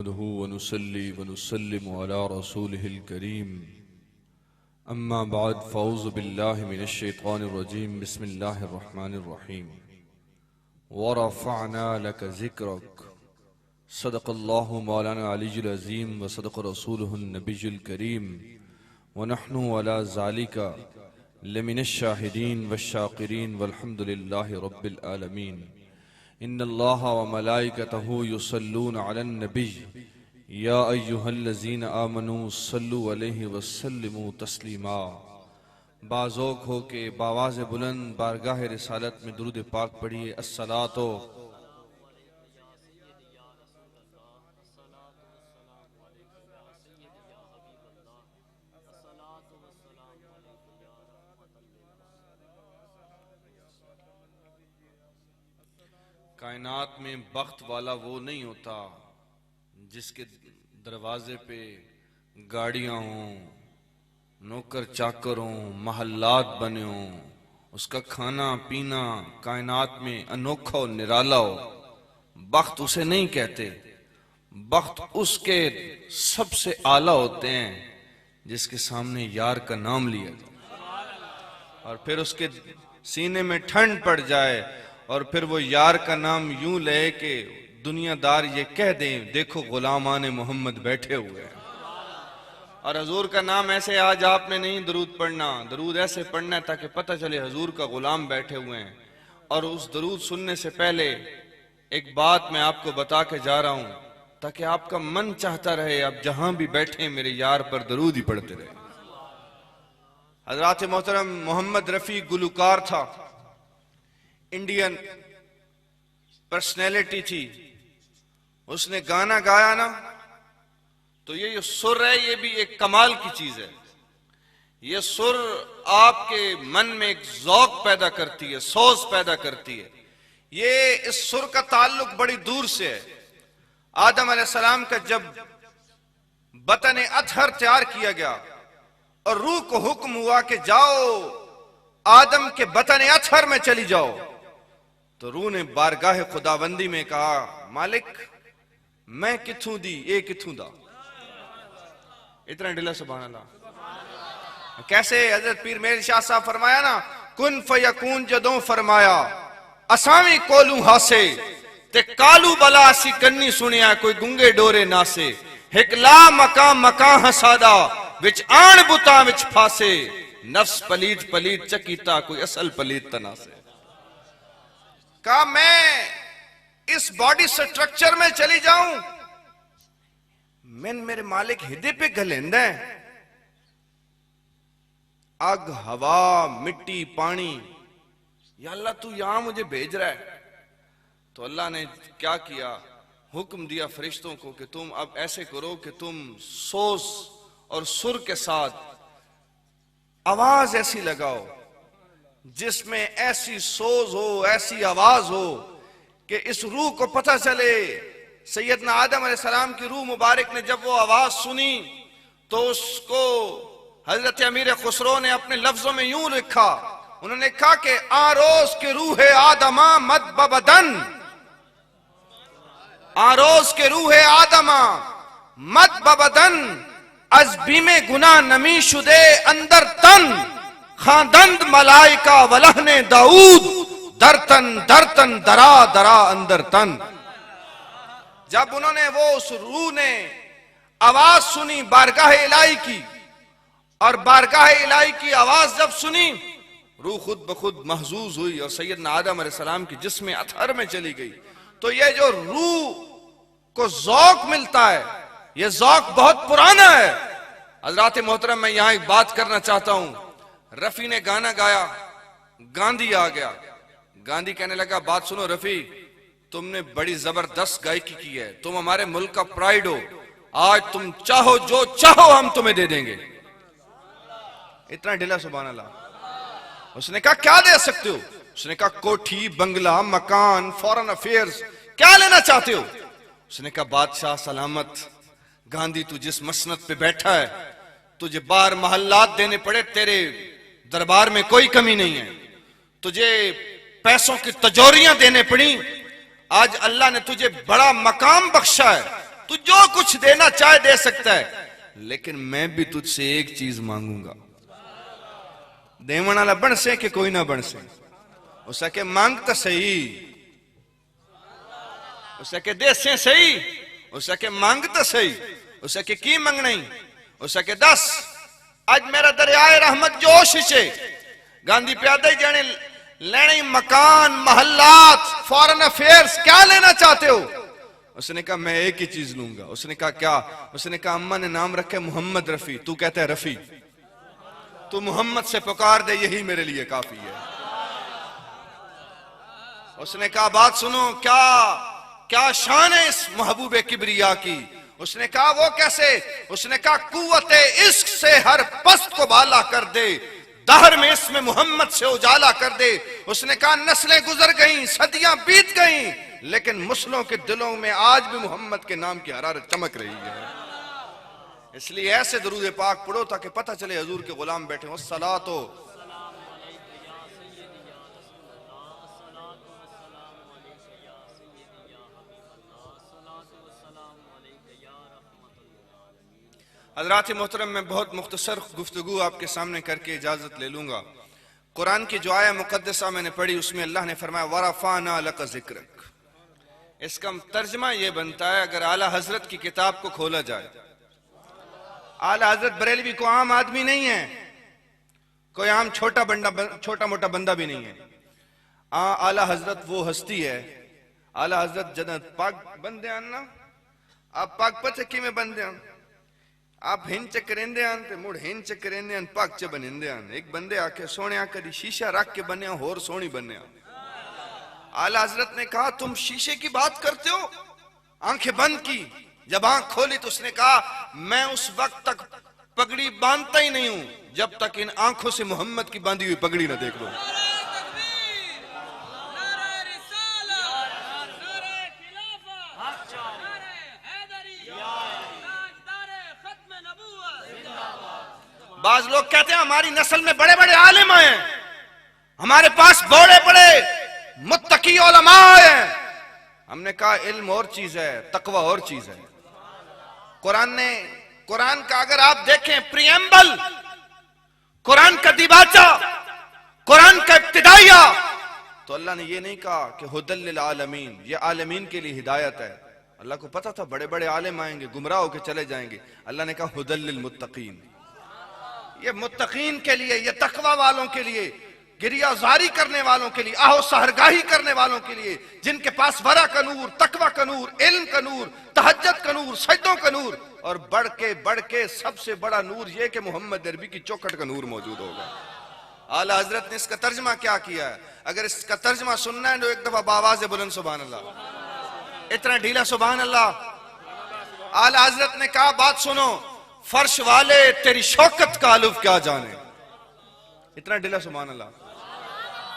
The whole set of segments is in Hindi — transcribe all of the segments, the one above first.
वनुसल्ली वनुसल्लिमु अला रसूलिहिल करीम अम्मा बाद फ़ऊज़ु बिल्लाहि मिनश शैतानिर रजीम बिस्मिल्लाहिर रहमानिर रहीम व रफ़अना लक ज़िक्रक सदक़ल्लाहु मौलाना अलीयुल अज़ीम व सदक़ रसूलुहुन नबियुल करीम व नहनु अला ज़ालिका लमिनश शाहिदीन वश्शाकिरीन वल्हम्दुलिल्लाहि रब्बिल आलमीन। इन्नल्लाह व मलाइकतहु युसल्लूना अलन नबी या अय्युहल्लज़ीना आमनू सल्लु अलैहि वसल्लिमू तस्लीमा। बाज़ौक़ हो के बावाज़ बुलंद बारगाह रिसालत में दुरूद पाक पढ़िए। अस्सलातो कायनात में बख्त वाला वो नहीं होता जिसके दरवाजे पे गाड़ियां हों, नौकर चाकर हों, महल्लात बने हों, उसका खाना पीना कायनात में अनोखा और निराला हो। बख्त उसे नहीं कहते, बख्त उसके सबसे आला होते हैं जिसके सामने यार का नाम लिया जाए और फिर उसके सीने में ठंड पड़ जाए और फिर वो यार का नाम यूं ले कि दुनियादार ये कह दें देखो गुलामान मोहम्मद बैठे हुए हैं। और हजूर का नाम ऐसे आज आपने नहीं दरूद पढ़ना, दरूद ऐसे पढ़ना है ताकि पता चले हजूर का गुलाम बैठे हुए हैं। और उस दरूद सुनने से पहले एक बात मैं आपको बता के जा रहा हूं ताकि आपका मन चाहता रहे आप जहां भी बैठे मेरे यार पर दरूद ही पढ़ते रहे। हजरात मोहतरम मोहम्मद रफी गुलकार था, इंडियन पर्सनैलिटी थी। उसने गाना गाया ना तो ये जो सुर है ये भी एक कमाल की चीज है। ये सुर आपके मन में एक ज़ौक़ पैदा करती है, सोज पैदा करती है। ये इस सुर का ताल्लुक बड़ी दूर से है। आदम अलैहिस्सलाम का जब बतन अतहर तैयार किया गया और रूह को हुक्म हुआ कि जाओ आदम के बतन अतहर में चली जाओ, तो रूह ने बारगाह खुदाबंदी में कहा मालिक मैं किथों दी ए किथों दा। इतना ढिला सुभान अल्लाह। कैसे हजरत पीर मेर शाह साहब फरमाया ना कुन फयकून जदों फरमाया असावी कोलू हासे ते कालू बला असी कन्नी सुनिया कोई गुंगे डोरे नासे हिकला मका मका हसादा विच आण बुता विच फासे नफ्स पलीत पलीत चकीता कोई असल पलीत तना से। कहा मैं इस बॉडी स्ट्रक्चर में चली जाऊं, मैं मेरे मालिक हिदे पे गलेंदा है आग हवा मिट्टी पानी, या अल्लाह तू यहां मुझे भेज रहा है। तो अल्लाह ने क्या किया, हुक्म दिया फरिश्तों को कि तुम अब ऐसे करो कि तुम सोज और सुर के साथ आवाज ऐसी लगाओ जिसमें ऐसी सोज हो, ऐसी आवाज हो कि इस रूह को पता चले। सैयदना आदम अलैहिस्सलाम की रूह मुबारक ने जब वो आवाज सुनी तो उसको हजरत अमीर खुसरो ने अपने लफ्जों में यूं लिखा, उन्होंने कहा कि आरोज के रूह आदमा मद बबदन, आरोज के रूह आदमा मद बबदन अज बीमे गुना नमी शुदे अंदर तन खादंद मलाइका वलहने दाऊद दरतन दरतन दरा दरा अंदर तन। जब उन्होंने वो उस रूह ने आवाज सुनी बारगाह इलाही की और बारगाह इलाही की आवाज जब सुनी रूह खुद ब खुद महजूज हुई और सैयदना आदम अलैहिस्सलाम की जिस्म अतहर में चली गई। तो ये जो रूह को ज़ौक़ मिलता है ये ज़ौक़ बहुत पुराना है। हज़रात मोहतरम मैं यहां एक बात करना चाहता हूं। रफी ने गाना गाया, गांधी आ गया। गांधी कहने लगा बात सुनो रफी, तुमने बड़ी जबरदस्त गायकी की है, तुम हमारे मुल्क का प्राइड हो, आज तुम चाहो जो चाहो हम तुम्हें दे देंगे। इतना ढिला सुभान अल्लाह। उसने कहा क्या दे सकते हो? उसने कहा कोठी बंगला मकान फॉरेन अफेयर्स क्या लेना चाहते हो? उसने कहा बादशाह सलामत, गांधी तू जिस मसनद पे बैठा है तुझे बार महल्लात देने पड़े, तेरे दरबार में कोई कमी नहीं है, तुझे पैसों की तजोरियां देने पड़ी, आज अल्लाह ने तुझे बड़ा मकाम बख्शा है, तू जो कुछ देना चाहे दे सकता है, लेकिन मैं भी तुझसे एक चीज मांगूंगा। देवण वाला बन से कि कोई ना बन से, उसके मांग तो सही, उसके दे से सही, उसके मांग तो सही, उसके की मंग नहीं, उसके दस। आज मेरा दरियाए रहमत जोश से गांधी प्यादे जाने लेने मकान, महल्लात, फॉरेन अफेयर्स क्या लेना चाहते हो? उसने कहा मैं एक ही चीज लूंगा। उसने कहा क्या? उसने कहा अम्मा ने नाम रखे मोहम्मद रफी, तू कहता है रफी, तू मोहम्मद से पुकार दे, यही मेरे लिए काफी है। उसने कहा बात सुनो, क्या क्या शान है इस महबूबे किबरिया की? उसने कहा वो कैसे? उसने कहा कुव्वते इश्क से हर पस्त को बाला कर दे, दहर में इसमें मोहम्मद से उजाला कर दे। उसने कहा नस्लें गुजर गईं, सदियां बीत गईं, लेकिन मुस्लिमों के दिलों में आज भी मोहम्मद के नाम की हरारत चमक रही है। इसलिए ऐसे दरूद पाक पढ़ो ताकि पता चले हजूर के गुलाम बैठे। वस्सलातो हज़रात मोहतरम, मैं बहुत मुख्तसर गुफ्तगू आपके सामने करके इजाजत ले लूंगा। कुरान की जो आया मुकद्दसा मैंने पढ़ी, उसमें अल्लाह ने फरमाया वरफ़अना लका ज़िक्रक। इसका तर्जमा यह बनता है, अगर आला हजरत की किताब को खोला जाए, आला हजरत बरेलवी को आम आदमी नहीं है, कोई आम छोटा मोटा बंदा भी नहीं है। आला हजरत वो हस्ती है, आला हजरत जन्नत पाक बंदे आना, आप पाक पते कि में बंदे आन, आप हिंच करेंदे आन ते मुड़ हिंच करेंदे आन, पाक च बनिंदे आन। एक बंदे आके सोने कदी शीशा रख के बने होर सोनी बने। आला हजरत ने कहा तुम शीशे की बात करते हो? आंखें बंद की, जब आंख खोली तो उसने कहा मैं उस वक्त तक पगड़ी बांधता ही नहीं हूं जब तक इन आंखों से मोहम्मद की बांधी हुई पगड़ी ना देख लो। बाज लोग कहते हैं हमारी नस्ल में बड़े बड़े आलिम हैं, हमारे पास बड़े बड़े मुत्तकी उलमा हैं। हमने कहा इल्म और चीज है, तकवा और चीज है। कुरान का अगर आप देखें प्रियम्बल, कुरान का दिबाचा, कुरान का इब्तिदाइया, तो अल्लाह ने ये नहीं कहा कि हुदल लिल आलमीन, ये आलमीन के लिए हिदायत है। अल्लाह को पता था बड़े बड़े आलिम आएंगे, गुमराह होकर चले जाएंगे। अल्लाह ने कहा हुदल लिल मुत्तकीन, ये मुत्तकीन के लिए, ये तकवा वालों के लिए, गिरियाजारी करने वालों के लिए, आहो सहरगाही करने वालों के लिए, जिनके पास वरा का नूर, तकवा का नूर, इल्म का नूर, तहज्जुद का नूर, सजदों का नूर, और बढ़ के सबसे बड़ा नूर यह कि मोहम्मद अरबी की चौखट का नूर मौजूद होगा। आला हजरत ने इसका तर्जमा क्या किया है? अगर इसका तर्जमा सुनना है तो एक दफा बावाज़ बुलंद सुभान अल्लाह, इतना ढीला सुभान अल्लाह। आला हजरत ने कहा बात सुनो, फर्श वाले तेरी शौकत का आलूफ क्या जाने, इतना ढीला सुभान अल्लाह।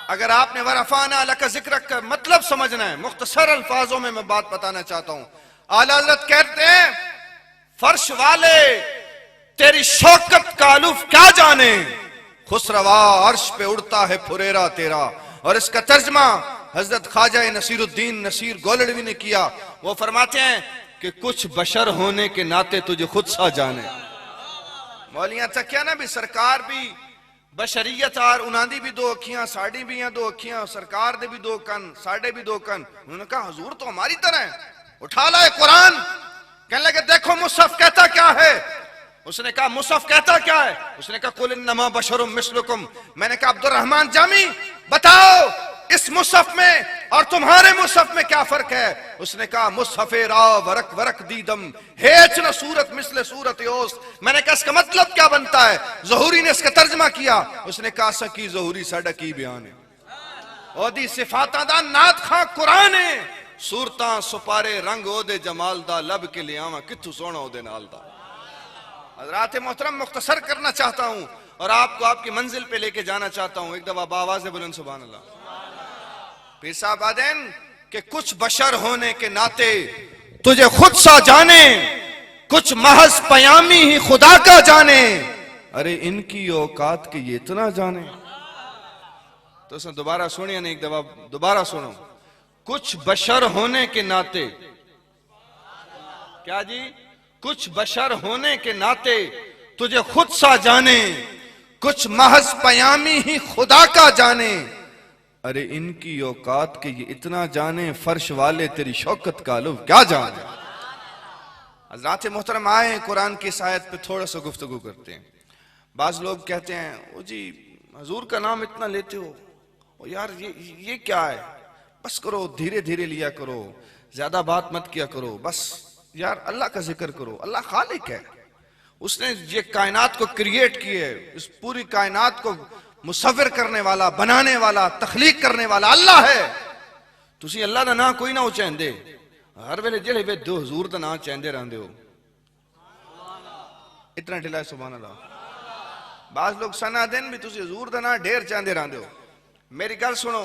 अगर आपने वरफ़अना लका ज़िक्रक का मतलब समझना है, मुख्तसर अल्फाजों में मैं बात बताना चाहता हूं। आला हज़रत कहते हैं फर्श वाले तेरी शौकत का आलूफ क्या जाने, खुसरवा अर्श पे उड़ता है फुरेरा तेरा। और इसका तर्जमा हजरत ख्वाजा नसीरुद्दीन नसीर गोलड़वी ने किया। वो फरमाते हैं कि कुछ बशर होने के नाते तुझे खुद सा जाने। मौलिया तकिया ना भी सरकार भी बशरियत आर उन्हां दी भी दो अखियां, साड़ी भी हैं दो अखियां, सरकार दे भी दो कन, साढ़े भी दो कन। उन्होंने कहा हुजूर तो हमारी तरह है। उठा लाए कुरान, कहने लगे देखो मुसहफ कहता क्या है। उसने कहा मुसहफ कहता क्या है? उसने कहा कुल इन्नमा बशरुम मिस्लुकुम। मैंने कहा अब्दुर्रहमान जामी बताओ इस मुसहफ में और तुम्हारे मुसहफ में क्या फर्क है? उसने कहा मुसहफे रा वरक वरक दीदम हेच न सूरत मिसले सूरत योस। मैंने कहा इसका मतलब क्या बनता है? ज़हूरी ने इसका तर्जमा किया। उसने कहा सकी ज़हूरी साडा की बयान है, ओदी सिफातां दा नात खां कुरान है, सूरतां सुपारे रंग ओदे जमाल दा, लब के लियावा किथू सोना ओदे नाल दा। हज़रात मोहतरम मुख्तसर करना चाहता हूं और आपको आपकी मंजिल पे लेके जाना चाहता हूं। एक दफा बावाज़ बुलंद सुभान अल्लाह। पीर साहब आदेन कि कुछ बशर होने के नाते तुझे खुद सा जाने, कुछ महज पयामी ही खुदा का जाने। अरे इनकी औकात के ये इतना जाने। तो उसने दोबारा सुनिए ना, एक दफा दोबारा सुनो। कुछ बशर होने के नाते क्या जी? कुछ बशर होने के नाते तुझे खुद सा जाने, कुछ महज पयामी ही खुदा का जाने। अरे इनकी औकात के ये इतना जाने, फर्श वाले तेरी शौकत का लुत्फ क्या जाने। हज़रात मोहतरम आए कुरान की इस आयत पे थोड़ा सा गुफ्तगू करते हैं। बाज लोग कहते हैं ओ जी हजूर का नाम इतना लेते हो, ओ यार ये क्या है, बस करो, धीरे धीरे लिया करो, ज्यादा बात मत किया करो, बस यार अल्लाह का जिक्र करो। अल्लाह खालिक है, उसने ये कायनात को क्रिएट किए, इस पूरी कायनात को मुसव्विर करने वाला, बनाने वाला, तख्लीक करने वाला अल्लाह है। तुसी अल्लाह का नाम कोई ना उचैंदे, हर वेले जेड़े वे दो हजूर का नाम चैंदे रहंदे हो। इतना ढिला सुभान अल्लाह। बाज लोग सना दिन भी तुसी हजूर का नाम ढेर चाहते रहंदे हो। मेरी गल सुनो,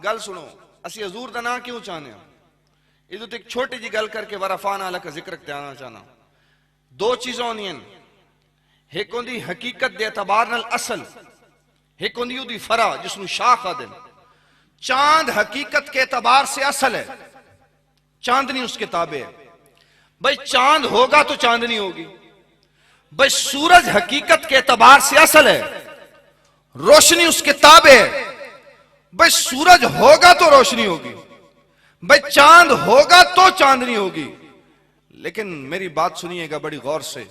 गल सुनो, असी हजूर का नाम क्यों चाहते हैं? इधर एक छोटी जी गल करके वरफाना अल्लाह का जिक्र करना चाहना। दो चीज़ों होंदियां, एक होंदी हकीकत दे एतबार नाल असल, एक होंदी उदी फरा जिसनू शाख आदे। चांद हकीकत के एतबार से असल है, चांदनी उसके ताबे है। भाई चांद होगा तो चांदनी होगी। भाई सूरज हकीकत के एतबार से असल है, रोशनी उसके ताबे है। भाई सूरज होगा तो रोशनी होगी, भाई चांद होगा तो चांदनी होगी। लेकिन मेरी बात सुनिएगा बड़ी गौर से,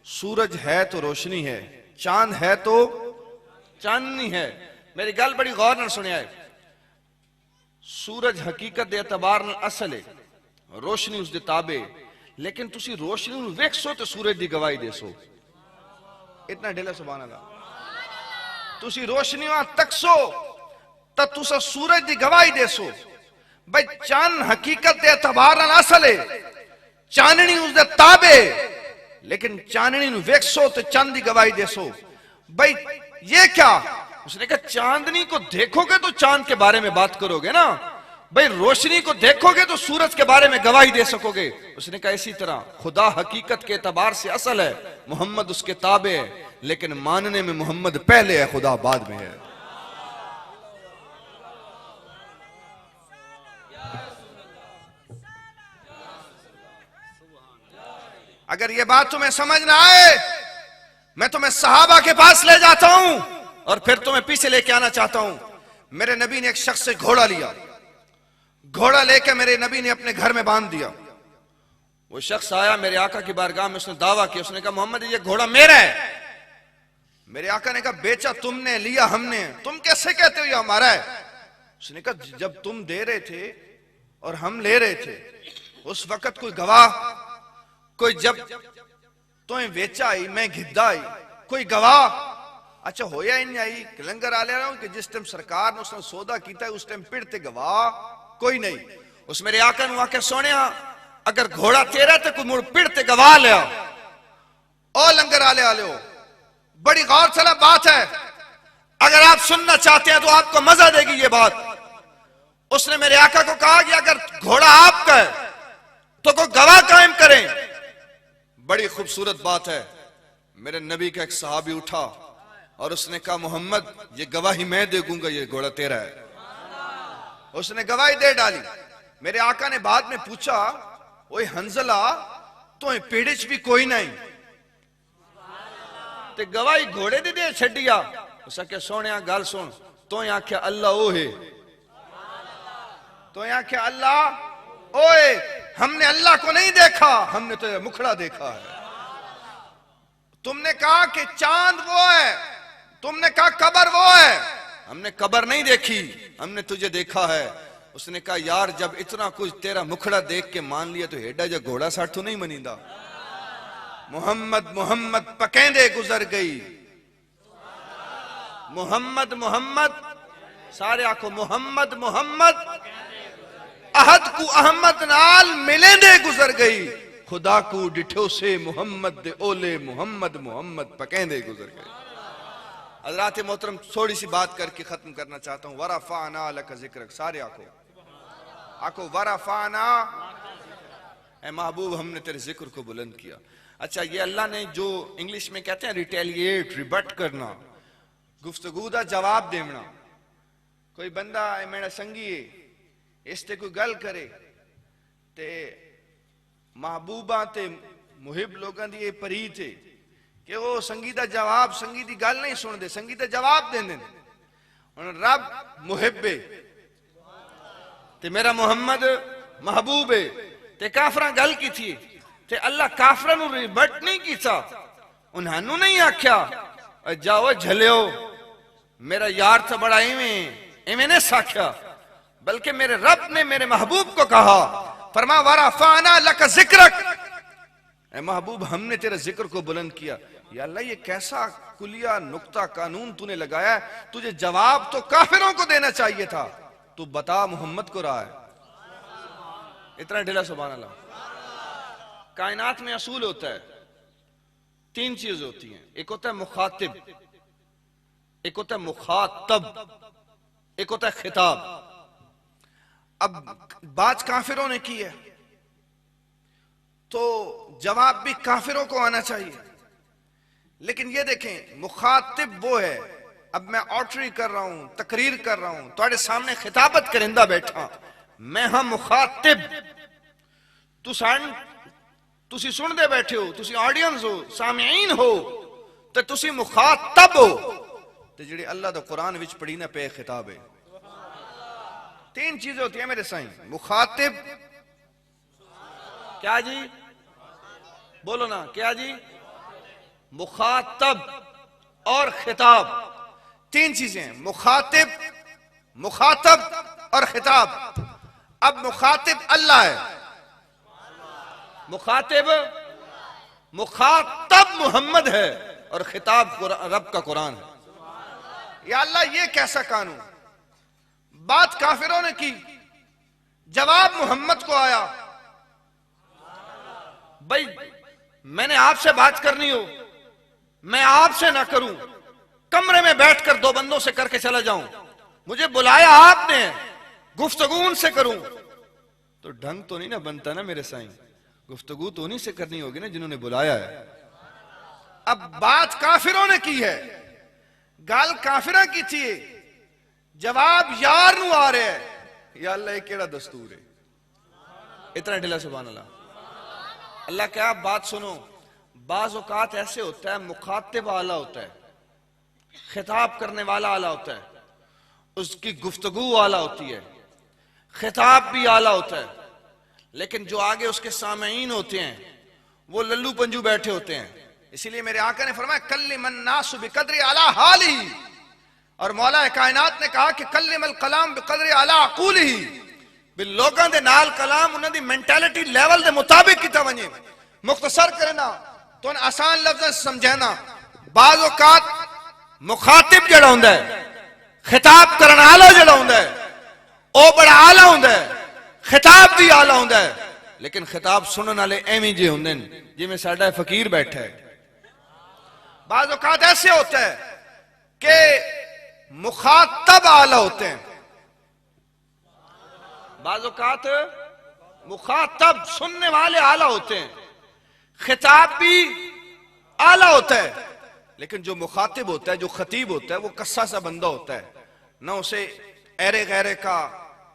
सूरज है तो रोशनी है, चांद है तो चांदनी है। मेरी गल बड़ी गौर न सुनिया है। सूरज हकीकत दे एतबार नाल असल है, रोशनी उसके ताबे, लेकिन तुसी रोशनी नूं वेखसो तो सूरज की गवाही देसो। इतना ढिला सुभान अल्लाह। तुसी रोशनी तकसो तो तुसा सूरज की गवाही देसो। भाई चांद हकीकत दे एतबार नाल असल है, चांदनी उसके ताबे, लेकिन चांदनी नूं वेखसो तो चांद की गवाही देसो। भाई ये क्या? उसने कहा चांदनी को देखोगे तो चांद के बारे में बात करोगे ना, भाई रोशनी को देखोगे तो सूरज के बारे में गवाही दे सकोगे। उसने कहा इसी तरह खुदा हकीकत के एतबार से असल है, मोहम्मद उसके ताबे है, लेकिन मानने में मोहम्मद पहले है, खुदा बाद में है। अगर ये बात तुम्हें समझ ना आए, मैं तुम्हें सहाबा के पास ले जाता हूं और फिर तुम्हें पीछे लेके आना चाहता हूं। मेरे नबी ने एक शख्स से घोड़ा लिया, घोड़ा लेकर मेरे नबी ने अपने घर में बांध दिया। वो शख्स आया मेरे आका की बारगाह में, उसने दावा किया, उसने कहा मोहम्मद ये घोड़ा मेरा है। मेरे आका ने कहा बेचा तुमने, लिया हमने, तुम कैसे कहते हो ये हमारा है? उसने कहा जब तुम दे रहे थे और हम ले रहे थे, उस वक्त कोई गवाह, कोई जब तुम्हें वेचा आई मैं घिद्दा आई, कोई गवाह? अच्छा होया इन आई लंगर आ ले रहा हूं कि जिस टाइम सरकार ने उसने सौदा किया उस टाइम पिड़ते गवाह कोई नहीं। उस मेरे आका ने आके सोने अगर घोड़ा तेरा तो कोई मुड़ पिड़ते गवाह लिया ओ लंगर आले आले हो। बड़ी गौर से बात है, अगर आप सुनना चाहते हैं तो आपको मजा देगी ये बात। उसने मेरे आका को कहा कि अगर घोड़ा आपका है तो कोई गवाह कायम करें। बड़ी खूबसूरत बात है। मेरे नबी का एक सहाबी उठा और उसने कहा मोहम्मद ये गवाही मैं दे दूंगा, ये घोड़ा तेरा है। उसने गवाही दे डाली। मेरे आका ने बाद में पूछा ओए हंजला तो पेड़ च भी कोई नहीं ते गवाही घोड़े दी दे छड़िया। उस आख्या सोने गल सुन, तो आख्या अल्लाह ओ है, तो आख्या अल्लाह ओए, हमने अल्लाह को नहीं देखा, हमने तो मुखड़ा देखा है। तुमने कहा कि चांद वो है, तुमने कहा कब्र वो है, हमने कब्र नहीं देखी, हमने तुझे देखा है। उसने कहा यार जब इतना कुछ तेरा मुखड़ा देख के मान लिया तो हेडा जा घोड़ा साठ तो नहीं मनींदा। मोहम्मद मोहम्मद पकेंदे गुजर गई, मोहम्मद मोहम्मद, सारे आखो मोहम्मद मोहम्मद, अहद को अहमद नाल मिलेंदे गुजर गई, खुदा को डिठो से मोहम्मद दे ओले, मोहम्मद मोहम्मद पकेंदे गुजर गई। हज़रात मोहतरम थोड़ी सी बात करके खत्म करना चाहता हूं। वरफाना लका जिक्र, सारे आखो आखो वरफाना, ए महबूब हमने तेरे जिक्र को बुलंद किया। अच्छा ये अल्लाह ने जो इंग्लिश में कहते हैं रिटेलिएट, रिबट करना, गुफ्तगू दा जवाब देना। कोई बंदा मेरा संगी है, इससे कोई गल करे ते महबूबा ते मुहिब लोगों की यह परी थे कि वो संगी का जवाब, संगी की गल नहीं सुनते, संगी का जवाब देंगे। हुण रब मुहिब है ते मेरा मुहम्मद महबूब है, ते काफरा गल की थी ते अल्लाह काफरा नू रिबट नहीं किया, उन्होंने नहीं आख्या जाओ झलियो मेरा यार तो बड़ा इवें ने साख्या, बल्कि मेरे रब ने मेरे महबूब को कहा, फरमा वरफाना लक जिक्रक, ए महबूब हमने तेरे जिक्र को बुलंद किया। या अल्लाह ये कैसा कुलिया नुक्ता कानून तूने लगाया है, तुझे जवाब तो काफिरों को देना चाहिए था, तू बता मोहम्मद को रहा है। इतना ढिला सुभान अल्लाह। कायनात में असूल होता है, तीन चीज होती हैं, एक होता है मुखातिब, एक होता है मुखातब, एक होता है खिताब। अब बात काफिरों ने की है तो जवाब भी काफिरों को आना चाहिए, लेकिन ये देखें मुखातिब वो है, अब मैं ऑर्डरी कर रहा हूं, तकरीर कर रहा हूं, तुम्हारे सामने खिताबत करिंदा बैठा, मैं हाँ मुखातिब, तुसी सुनते बैठे हो, तुसी ऑडियंस हो, सामीन हो, तो तुसी मुखातब हो। तो जी अल्लाह तो कुरान विच पढ़ी ना पे खिताब है। तीन चीजें होती है मेरे साईं, मुखातिब, क्या जी बोलो ना, क्या जी, मुखातब और खिताब, तीन चीजें, मुखातिब, मुखातब और खिताब। अब मुखातिब अल्लाह है, मुखातिब मुखातब मोहम्मद है और खिताब रब का कुरान है। या अल्लाह ये कैसा कानून, बात काफिरों ने की, जवाब मोहम्मद को आया, भाई मैंने आपसे बात करनी हो मैं आपसे ना करूं, कमरे में बैठकर दो बंदों से करके चला जाऊं, मुझे बुलाया आपने, गुफ्तगू उनसे करूं, तो ढंग तो नहीं ना बनता ना मेरे साईं, गुफ्तगू तो उन्हीं से करनी होगी ना जिन्होंने बुलाया है। अब बात काफिरों ने की है, गाल काफिरा की थी, जवाब यार नू आ रहा है। या अल्लाह केड़ा दस्तूर है, इतना ढिला सुभान अल्लाह। अल्लाह क्या बात सुनो, बाज औकात ऐसे होता है मुखातिब आला होता है, खिताब करने वाला आला होता है, उसकी गुफ्तगू आला होती है, खिताब भी आला होता है, लेकिन जो आगे उसके सामीन होते हैं वो लल्लू पंजू बैठे होते हैं। इसीलिए मेरे आका ने फरमाया कल्लिमन नासु बिकद्रि अला हाली, और मौला कायनात ने कहा कि कल्लिमल कलाम बिकद्रि अला अकूलिही, भी लोगों दे नाल कलाम उन्हां दी मेंटालिटी लेवल दे मुताबिक कीता वने। मुख्तसर करना तो आसान लफ्ज़ समझाना, बाज़ औकात मुखातिब जड़ा हुंदा है, खिताब करन वाला जड़ा हुंदा है ओ बड़ा आला हुंदा है, खिताब भी आला हुंदा है, लेकिन खिताब सुनने वाले एवें जे हुंदे ने जिवें साडा फकीर बैठा है। बाज़ औकात ऐसे होता है कि मुखातब आला होते हैं, बाज़ औकात मुखातब सुनने वाले आला होते हैं, खिताब भी आला होता है, लेकिन जो मुखातिब होता है, जो खतीब होता है, वो कस्सा सा बंदा होता है, ना उसे एरे गैरे का,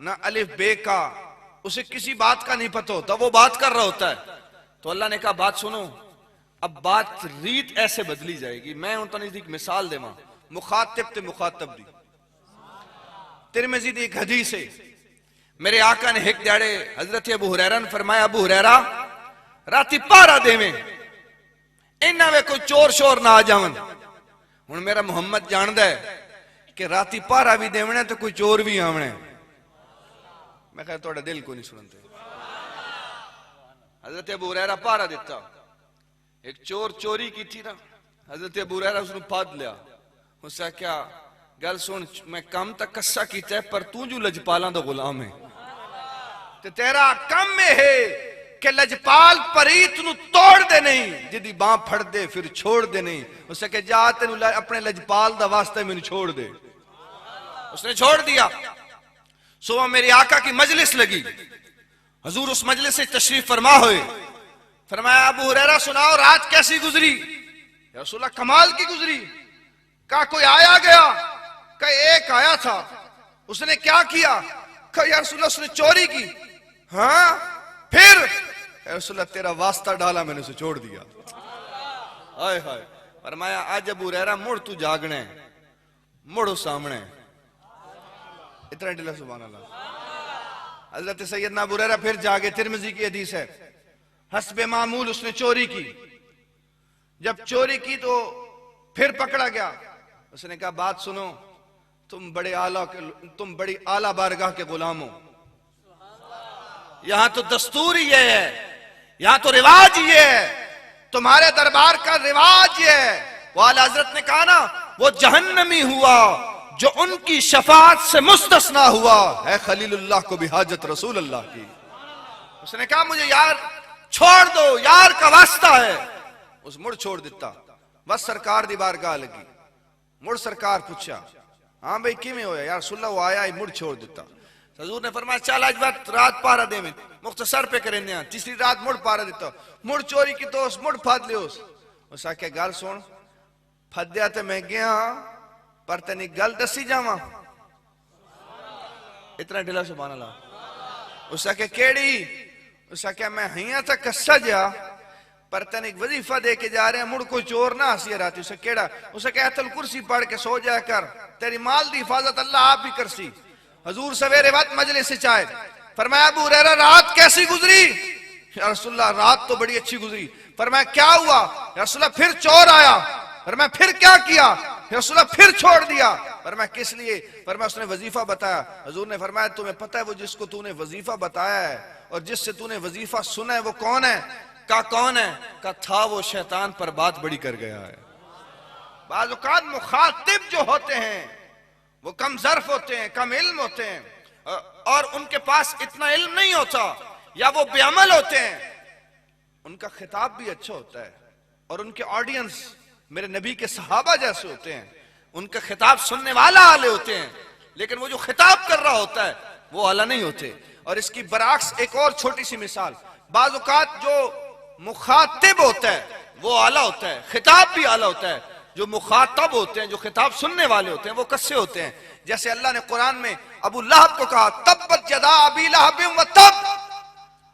ना अलिफ बे का, उसे किसी बात का नहीं पता होता, वो बात कर रहा होता है। तो अल्लाह ने कहा बात सुनो, अब बात रीत ऐसे बदली जाएगी। मैं उनका नजदीक मिसाल देवा, मुखातिब ते मुखातब दी। तिरमिज़ी दी एक हदीस है, मेरे आका ने एक दिहाड़े हजरत अबू हुरैरा ने फरमाया, अबू हुरैरा राती पहरा देवें, इन्हां वे कोई चोर शोर ना आ जावन। हुण मेरा मुहम्मद जानदा है कि राती पहरा भी देवना तो कोई चोर भी आवना। मैं कहा तुहाडा दिल को नहीं सुनते। हजरत अबू हुरैरा पहरा दिता, एक चोर चोरी की थी ना, हजरत अबू हुरैरा उसने फाद लिया, उसने क्या गल सुन, मैं काम तक कस्सा कीता है पर तू जो लजपालां दा गुलाम है, ते तेरा काम में है कि लजपाल परीत नु तोड़ दे नहीं, जिदी बां फड़ दे फिर छोड़ दे नहीं। उसने कहा जा तेन अपने लजपाल दा वास्ते मैनू छोड़ दे। उसने छोड़ दिया। सुबह मेरे आका की मजलिस लगी, हजूर उस मजलिस से तशरीफ फरमा हुए, फरमाया अबू हुरैरा सुनाओ रात कैसी गुजरी। या रसूल अल्लाह कमाल की गुजरी। कहा कोई आया गया? कहा एक आया था। उसने क्या किया? कहा या रसूल अल्लाह उसने चोरी की। हाँ फिर? रसूलुल्लाह तेरा वास्ता डाला मैंने उसे छोड़ दिया। हाय हाय। फरमाया आज अबू हुरैरा मुड़ तू जागने, मुड़ सामने। इतना डिला सुभान अल्लाह। हजरत सैयदना अबू हुरैरा फिर जागे, तिरमिजी की हदीस है। हस्बे मामूल उसने चोरी की, जब चोरी की तो फिर पकड़ा गया। उसने कहा बात सुनो, तुम बड़ी आला बारगाह के गुलाम हो, यहां तो दस्तूर ही ये है, यहां तो रिवाज ये है, तुम्हारे दरबार का रिवाज ये है। वो आला हजरत ने कहा ना, वो जहन्नमी हुआ जो उनकी शफाअत से मुस्तस्ना हुआ है, खलीलुल्लाह को भी हाजत रसूल अल्लाह की। उसने कहा मुझे यार छोड़ दो, यार का वास्ता है। उस मुड़ छोड़ दिता, बस सरकार दी बारगाह लगी। मुड़ सरकार पूछा हाँ भाई किमें होया यार सुल्ला, वो आया मुड़ छोड़ दिता। हजूर ने फरमाया चल आज रात पारा दे में मुख्तसर पे करें, तीसरी रात मुड़ पारा दिता। मुड़ चोरी की तो मुड़ फाद लियो। उस आख्या गल सुन, फद्या तो मैं गया पर तेनी गल दसी जावा। इतना ढिला सुभान अल्लाह। उस आख्या केड़ी? उस आख्या मैं हिया तक कस्सा जा पर तेन एक वजीफा दे के जा रहे हैं, मुड़ कोई चोर ना हसी राती। उसे केड़ा? उसे कहा तल कुर्सी पढ़ के सो जाया कर, तेरी माल की हिफाजत अल्लाह आप भी करसी। हजूर सवेरे वक्त मजलिस से चाहे। फरमाया अबू हुरैरा रात कैसी गुजरी? या रसूलल्लाह रात तो बड़ी अच्छी गुजरी। फरमाया क्या हुआ? या रसूलल्लाह फिर चोर आया। फरमाया फिर क्या किया? या रसूलल्लाह फिर छोड़ दिया। फरमाया किस लिए? फरमाया उसने वजीफा बताया। हजूर ने फरमाया तुम्हें पता है वो जिसको तूने वजीफा बताया है और जिससे तूने वजीफा सुना है वो कौन है? का कौन है? का था वो शैतान पर बात बड़ी कर गया है। बाज़ औक़ात मुखातिब जो होते हैं वो कम ज़र्फ होते हैं, कम इल्म होते हैं और उनके पास इतना इल्म नहीं होता, या वो बेअमल होते हैं। उनका खिताब भी अच्छा होता है और उनके ऑडियंस मेरे नबी के सहाबा जैसे होते हैं, उनका खिताब सुनने वाला आले होते हैं, लेकिन वो जो खिताब कर रहा होता है वो आला नहीं होते। और इसकी बरअक्स एक और छोटी सी मिसाल, बाज़ औक़ात जो मुखातिब होता है वो आला होता है, खिताब भी आला होता है। जो मुखातब होते हैं, जो खिताब सुनने वाले होते हैं वो कस्से होते हैं। जैसे अल्लाह ने कुरान में अबू लहब को कहा तब्बत यदा अबी लहब व तब।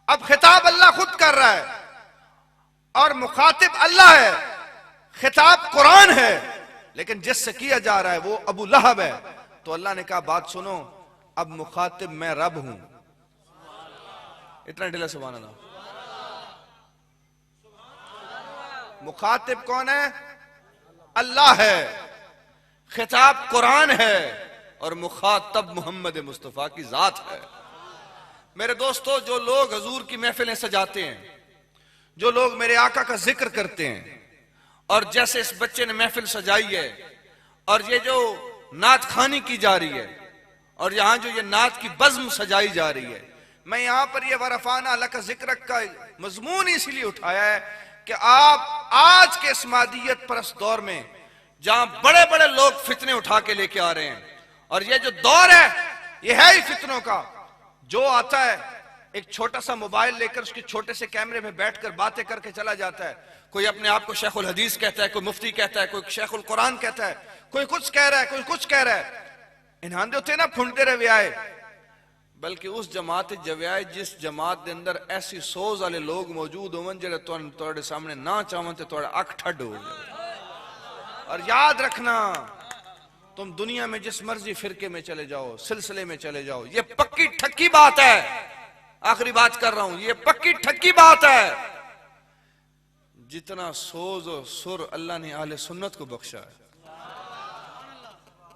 अब खिताब अल्लाह खुद कर रहा है और मुखातिब अल्लाह है, खिताब कुरान है, लेकिन जिससे किया जा रहा है वो अबू लहब है। तो अल्लाह ने कहा बात सुनो, अब मुखातिब मैं रब हूं। इतना ढिला सुभान अल्लाह। मुखातिब कौन है? अल्लाह है, खिताब कुरान है और मुखातब मोहम्मद मुस्तफा की जात है। मेरे दोस्तों, जो लोग हजूर की महफिलें सजाते हैं, जो लोग मेरे आका का जिक्र करते हैं, और जैसे इस बच्चे ने महफिल सजाई है और ये जो नात खानी की जा रही है और यहां जो ये नात की बज़्म सजाई जा रही है, मैं यहां पर ये वरफाना लका जिक्र का मजमून इसलिए उठाया है कि आप आज के इस मादियत परस्त दौर में जहां बड़े बड़े लोग फितने उठा के लेके आ रहे हैं, और ये जो दौर है ये है ही फितनों का। जो आता है एक छोटा सा मोबाइल लेकर उसके छोटे से कैमरे में बैठकर बातें करके चला जाता है। कोई अपने आप को शेखुल हदीस कहता है, कोई मुफ्ती कहता है, कोई शेखुल कुरान कहता है, कोई कुछ कह रहा है, कोई कुछ कह रहा है। इन्हांदे होते ना फुंडते रहे आए, बल्कि उस जमात जव्याए जिस जमात के अंदर ऐसी सोच वाले लोग मौजूद होवन जेड़े तुहाडे सामने ना चाहवन ते तुहाडा अख ठड हो जाए। और याद रखना, तुम दुनिया में जिस मर्जी फिरके में चले जाओ, सिलसिले में चले जाओ, ये पक्की ठक्की बात है। आखिरी बात कर रहा हूं, ये पक्की ठक्की बात है। जितना सोज और सुर अल्लाह ने आले सुन्नत को बख्शा है।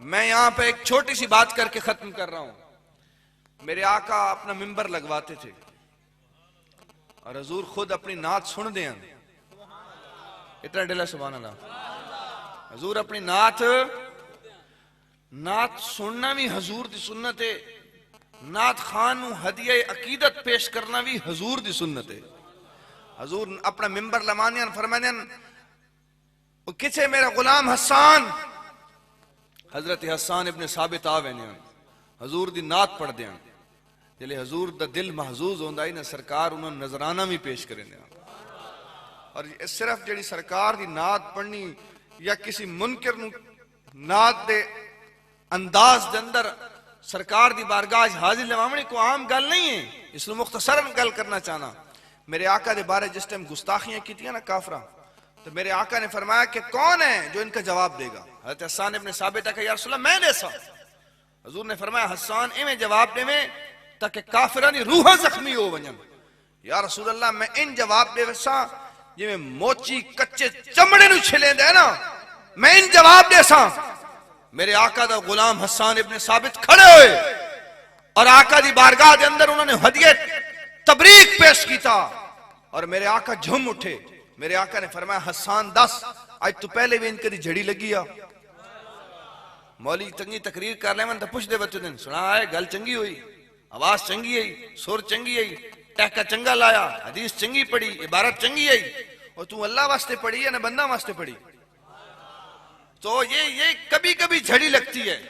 मैं यहां पे एक छोटी सी बात करके खत्म कर रहा हूं। मेरे आका अपना मिंबर लगवाते थे और हजूर खुद अपनी नात सुन दें। इतना डिला सुभान अल्लाह। हजूर अपनी नात सुनना भी हजूर दी सुन्नत है, नात खान नू हदिया अकीदत पेश करना भी हजूर दी सुन्नत है। हजूर अपना मिंबर लमानिया फरमानिया किसे मेरा गुलाम हसान, हजरत हसान इब्ने साबित आवे ने हजूर दी नात पढ़ दें। जिले हजूर दा दिल महजूज होंदा ही ना, सरकार उन्होंने नजराना भी पेश करें। और सिर्फ जी सरकार दी नात पढ़नी या किसी मुनकर नात दे अंदाज दे अंदर सरकार दी बारगाह हाजिर लवावणी को आम गल नहीं है। इसमें मुख्तसरन गल करना चाहना, मेरे आका के बारे जिस टाइम गुस्ताखियां की थी ना काफरा, तो मेरे आका ने फरमाया कि कौन है जो इनका जवाब देगा। हज़रत हसन इब्न साबित कहा या रसूल अल्लाह मैं देसा। हुजूर ने फरमाया हसन इवें जवाब देवे ताकि काफिरां दी रूहां जख्मी हो वजन। या रसूल अल्लाह मैं इन जवाब देसा जिवें मोची कच्चे चमड़े नु छिलेंदा है ना, मैं इन जवाब देसा। मेरे आका दा गुलाम हसन इब्न साबित खड़े हुए और आका दी बारगाह के अंदर उन्होंने हदिया तबरीक पेश किया और मेरे आका झूम उठे। मेरे आका ने फरमाया हसन दस आज तू पहले भी इनकी झड़ी लगी आ। मौली चंगी तकरीर कर ले मन तो पुछ दे बच्चे दिन सुना है गल चंगी हुई, आवाज चंगी आई, सुर चंगी आई, टहका चंगा लाया, हदीस चंगी पढ़ी, इबारत चंगी आई, और तू अल्लाह वास्ते पढ़ी है ना बंदा वास्ते पढ़ी। तो ये कभी कभी झड़ी लगती है,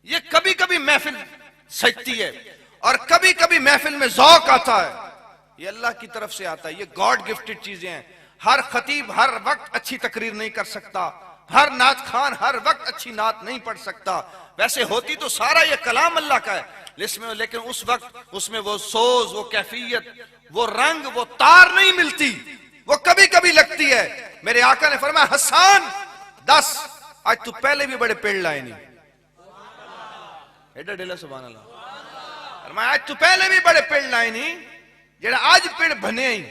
ये कभी कभी महफिल सजती है और कभी कभी महफिल में ज़ौक आता है, ये अल्लाह की तरफ से आता है, ये गॉड गिफ्टेड चीजें हैं। हर खतीब हर वक्त अच्छी तकरीर नहीं कर सकता, हर नात खान हर वक्त अच्छी नात नहीं पढ़ सकता। वैसे होती तो सारा ये कलाम अल्लाह का है, लेकिन उस वक्त उसमें वो सोज, वो कैफियत, वो रंग, वो तार नहीं मिलती, वो कभी कभी लगती है। मेरे आका ने फरमाया हसन दस आज तू पहले भी बड़े पेड़ लाए नहीं। एडा डेला सुभान अल्लाह। फरमाया आज तू पहले भी बड़े पेड़ लाए नहीं, जेड़ा आज पेड़ बने ही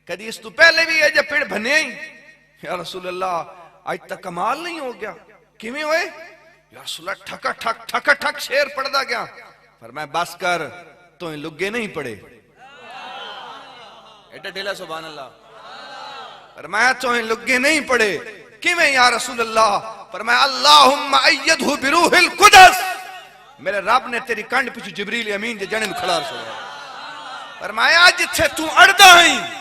कदी इस तू पहले भी ये पेड़ बने ही। या रसूल अल्लाह आज तक कमाल नहीं हो गया, किवें होए? या रसूल ठका ठक शेर पढ़दा गया। फरमाया बस कर तो लुगे नहीं पड़े। एडा डेला सुभान अल्लाह। फरमाया तो लुगे नहीं पड़े, किवें या रसूल अल्लाह? फरमाया अल्लाहुम्मा अय्यदहु बिरूहिल कुदस, मेरे रब ने तेरी कंड पिछू जिब्रील अमीन जे जने खड़ा रसूल। फरमाया जिथे तू अड़दा है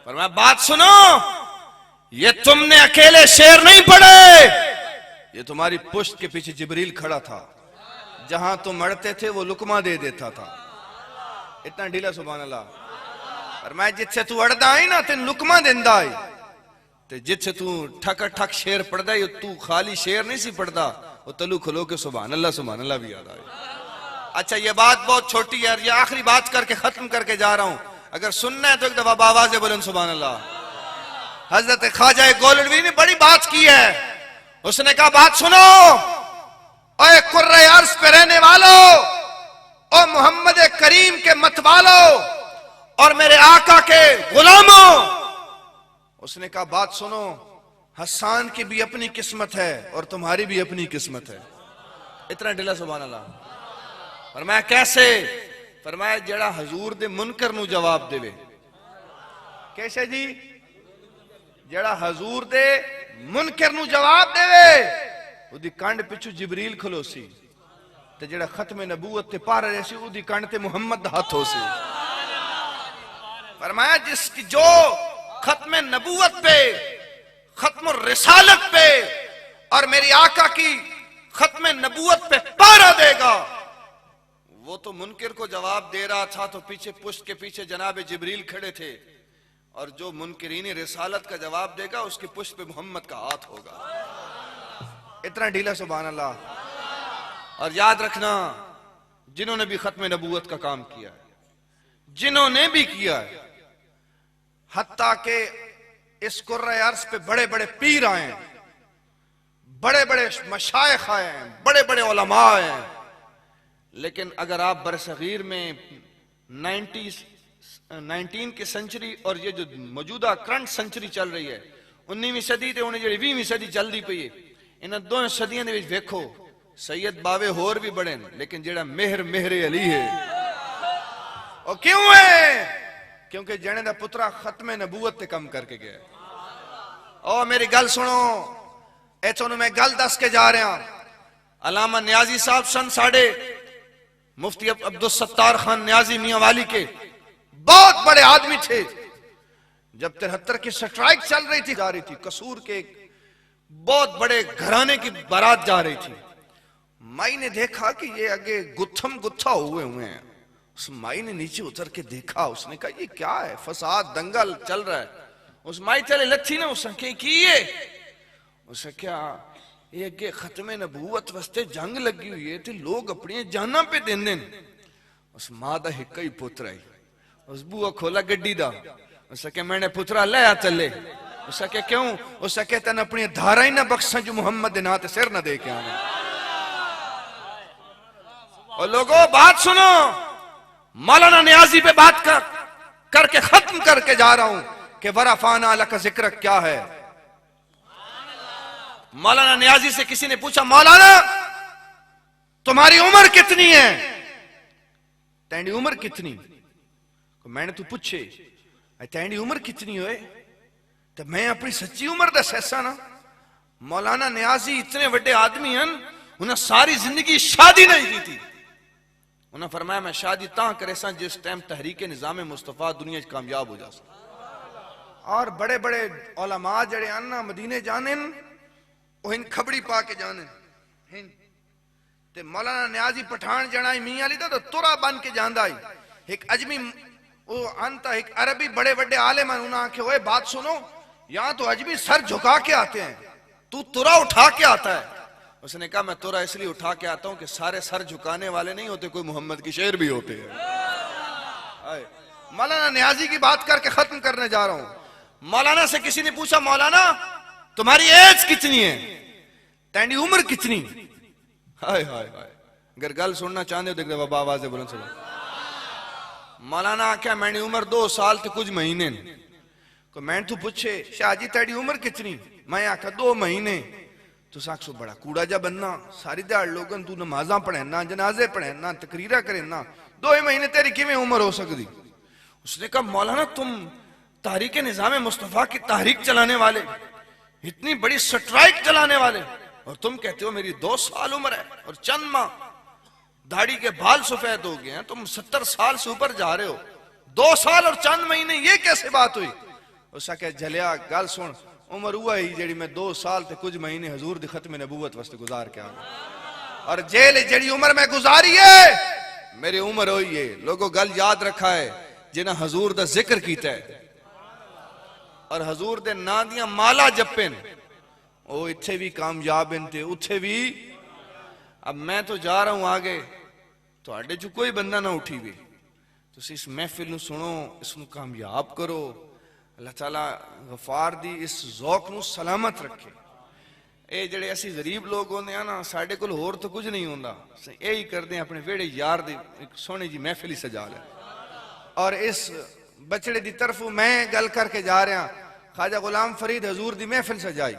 फरमाया बात सुनो, ये तुमने अकेले शेर नहीं पढ़े, ये तुम्हारी पुश्त के पीछे जिब्रील खड़ा था, जहां तुम अड़ते थे वो लुकमा दे देता था। इतना ढीला सुभान अल्लाह। फरमाया जिथे तू अड़दा है ना तेन लुकमा देंदा है, ते जिथे तू ठक शेर पढ़दा है तू खाली शेर नहीं सी पढ़दा, वो तलू खलो के सुभान अल्लाह भी याद आए। अच्छा ये बात बहुत छोटी है, ये आखिरी बात करके खत्म करके जा रहा हूं, अगर सुनना है तो एक दफा आवाज बोलन सुभान अल्लाह। हजरत ख्वाजा गोलडवी ने बड़ी बात की है, उसने कहा बात सुनो, ओए कुर्रे अर्श पे रहने वालों, ओ मोहम्मद करीम के मतवालों और मेरे आका के गुलामों। उसने कहा बात सुनो, हसन की भी अपनी किस्मत है और तुम्हारी भी अपनी किस्मत है। इतना ढिला सुभान अल्लाह। फरमाया कैसे? फरमाया जेड़ा हजूर दे मुनकर नु जवाब देवे। कैसे जी? जेड़ा हजूर दे मुनकर नु जवाब देवे उदी कंड पिछू जिब्रील खलोसी, ते जेड़ा खत्म नबूवत ते पार रहे सी उदी कंड ते मुहम्मद हाथ हो सी। फरमाया जिसकी जो खत्म नबूवत पे, खत्म रिसालत पे और मेरी आका की खत्म नबूवत पे पारा देगा, वो तो मुनकिर को जवाब दे रहा था तो पीछे पुश्त के पीछे जनाब जिब्रील खड़े थे, और जो मुनकिरीन रिसालत का जवाब देगा उसके पुश्त पे मोहम्मद का हाथ होगा। इतना ढीला सुभान अल्लाह। और याद रखना जिन्होंने भी खत्म नबूवत का काम किया है, जिन्होंने भी किया है, हत्ता के इस कुर्रे अर्श पे बड़े बड़े पीर आए हैं, बड़े बड़े मशाइख आए हैं, बड़े बड़े उलमा आए हैं, लेकिन अगर आप बरसगीर में 19 की सेंचुरी और ये जो मौजूदा करंट सेंचुरी चल रही है 19वीं सदी ते उन्हें जी 20वीं सदी चलती पई है, इन दोनों सदियों के देखो सैयद बावे होर भी बड़े, लेकिन जेड़ा मेहर मेहरे अली है और क्यों है? क्योंकि जने दा पुत्रा खत्म नबूवत ते कम करके गया। और मेरी गल सुनो, ए तुहानू मैं गल दस के जा रहा। अल्लामा न्याजी साहब सन साढ़े मुफ्ती अब्दुल सत्तार खान न्याजी मियां वाली के बहुत बड़े आदमी थे, जब 73 की स्ट्राइक चल रही थी, जा रही थी, कसूर के एक बहुत बड़े घराने की बारात जा रही थी। माई ने देखा कि ये आगे गुत्थम गुत्था हुए हैं। उस माई ने नीचे उतर के देखा, उसने कहा ये क्या है, फसाद दंगल चल रहा है। उस माई चले लथी ना उसने की ये उसे क्या ये अगे खत्मे नबूवत वास्ते जंग लगी हुई है ते लोग अपनी जाना पे देंदे। उस मां दा हिक ही पुत्र है। उस बुआ खोला गड्डी दा, उसे क्या मैंने पुत्रा ले आ चले। उसे क्या क्यों, उसे क्या तेन अपनी धारा ही ना बख्शा जो मुहम्मद दे नां ते सिर ना दे के आना। और लोगों बात सुनो, मौलाना नियाजी पे बात करके खत्म करके जा रहा हूं कि वरफाना लक जिक्र क्या है। मौलाना नियाजी से किसी ने पूछा, मौलाना तुम्हारी उम्र कितनी है? तेरी उम्र कितनी? मैंने तू पूछे तेरी उम्र कितनी होए तो मैं अपनी सच्ची उम्र दसा ना। मौलाना नियाजी इतने बड़े आदमी हैं, उन्हें सारी जिंदगी शादी नहीं की थी। उन्हें फरमाया मैं शादी ता करे सा जिस टाइम तहरीके निजाम मुस्तफा दुनिया कामयाब हो जा। और बड़े बड़े उलमा जड़े आना मदीने जाने इन खबड़ी पा के जाने। ते मौलाना नियाजी पठान जनाई मियां ली तो तुरा बन के जांदा ही। एक अजमी वो अंता एक अरबी बड़े बड़े आलिम उन्हें आखे ओए बात सुनो, यहाँ तो अजमी सर झुका के आते हैं, तू तुरा उठा के आता है। उसने कहा मैं तुरा इसलिए उठा के आता हूं कि सारे सर झुकाने वाले नहीं होते, कोई मोहम्मद की शेर भी होते हैं। मौलाना नियाजी की बात करके खत्म करने जा रहा हूं। मौलाना से किसी ने पूछा, मौलाना तुम्हारी एज कितनी है, तेरी उम्र कितनी? हाय हाय हाय, अगर गल सुनना चाहते हो देख बाबा आवाज बोलन सुनो। मौलाना क्या मेरी उम्र 2 साल तो कुछ महीने। को मैं तू पूछे शाहजी तेरी उम्र कितनी? मैं आखा 2 महीने। तो साक्षो बड़ा कूड़ा जा बनना, सारी दिहाड़ लोगन तू नमाजा पढ़ना, जनाजे पढ़ना, तकरीरा करना, 2 ही महीने तेरी किवें उम्र हो सकती? उसने कहा मौलाना तुम तारीके निजाम मुस्तफा की तहरीक चलाने वाले, इतनी बड़ी स्ट्राइक चलाने वाले, और तुम कहते हो मेरी 2 साल उम्र है और चंद माह दाढ़ी के बाल सफेद हो गए हैं, तुम 70 साल से ऊपर जा रहे हो, 2 साल और चंद महीने, ये कैसे बात हुई? उसका कह जलिया गल सुन, उम्र हुआ ही जड़ी मैं 2 साल ते कुछ महीने हजूर दी खत्म नबूवत वास्ते गुजार के आ गया। और जेल जड़ी उम्र में गुजारी है मेरी उम्र हुई है। लोगों गल याद रखा है, जिन्हें हजूर दा जिक्र कीता है और हजूर दे नां दियां माला जपन, वो इत्थे भी कामयाब थे उथे भी। अब मैं तो जा रहा हूं आगे, तुहाडे चो कोई बंदा ना उठी भी, तुसी इस महफिल सुनो, इसनू कामयाब करो। अल्लाह ताला गफार दी इस ज़ौक नू सलामत रखे। ये जड़े असी गरीब लोग होंदे हैं ना, साडे कोल होर तो कुछ नहीं होंदा, यही करते हैं अपने वेड़े यार दी एक सोहनी जी महफिल ही सजा ले। और इस बचड़े दी तरफ मैं गल करके जा रहा, ख्वाजा गुलाम फरीद हजूर दी महफिल सजाई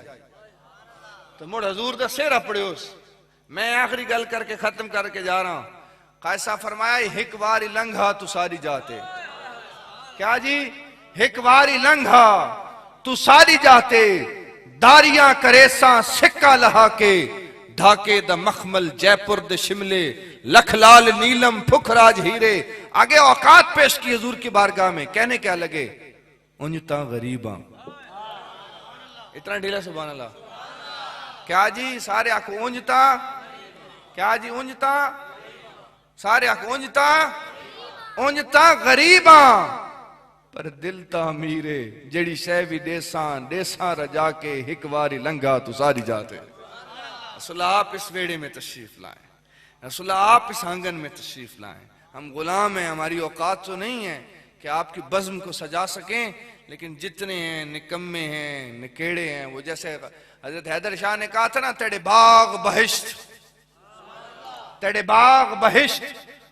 तो मुड़ हजूर दा सिर अपड़े उस। मैं आखिरी गल करके खत्म करके जा रहा। खायसा फरमाया हिक वारी लंघा तू सारी जाते। क्या जी? हिक वारी लंघा तू सारी जाते, दारियां करेसा सिक्का लहा के, ढाके द मखमल जयपुर द शिमले, लख लाल नीलम फुखराज हीरे। आगे औकात पेश की हजूर की बारगाह में, कहने क्या लगे, उंजता गरीबा। इतना ढीला सुभान अल्लाह। क्या जी? सारे आखो उंजता। क्या जी? उंजता। सारे आखो उंजता, उंजता गरीबा पर दिल ता मीरे, जड़ी शह भी देसा देसा रजा के, हिक वारी लंघा तू सारी जाते। रसूल आप इस वेड़े में तशरीफ लाए, रसूल आप इस आंगन में तशरीफ लाए। हम गुलाम हैं, हमारी औकात तो नहीं है कि आपकी बज़्म को सजा सकें, लेकिन जितने हैं निकम्मे हैं, निकेड़े हैं। वो जैसे हजरत हैदर शाह ने कहा था ना, तेरे बाग बहिश्त, तेरे बाग बहिश्त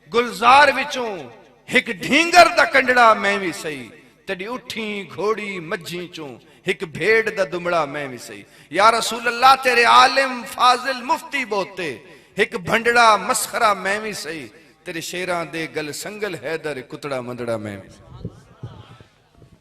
गुलजार विचों हिक ढींगर दा कंडड़ा मैं भी सही, तेरी उठी घोड़ी मज्जी चों हिक भेड़ दा दुमड़ा मैं भी सही। या रसूल अल्लाह तेरे आलिम फाजिल मुफ्ती बोते, हिक भंडड़ा मसखरा मैं भी सही, तेरे शेरां दे गल संगल हैदर कुतड़ा मंदड़ा मैं भी सही।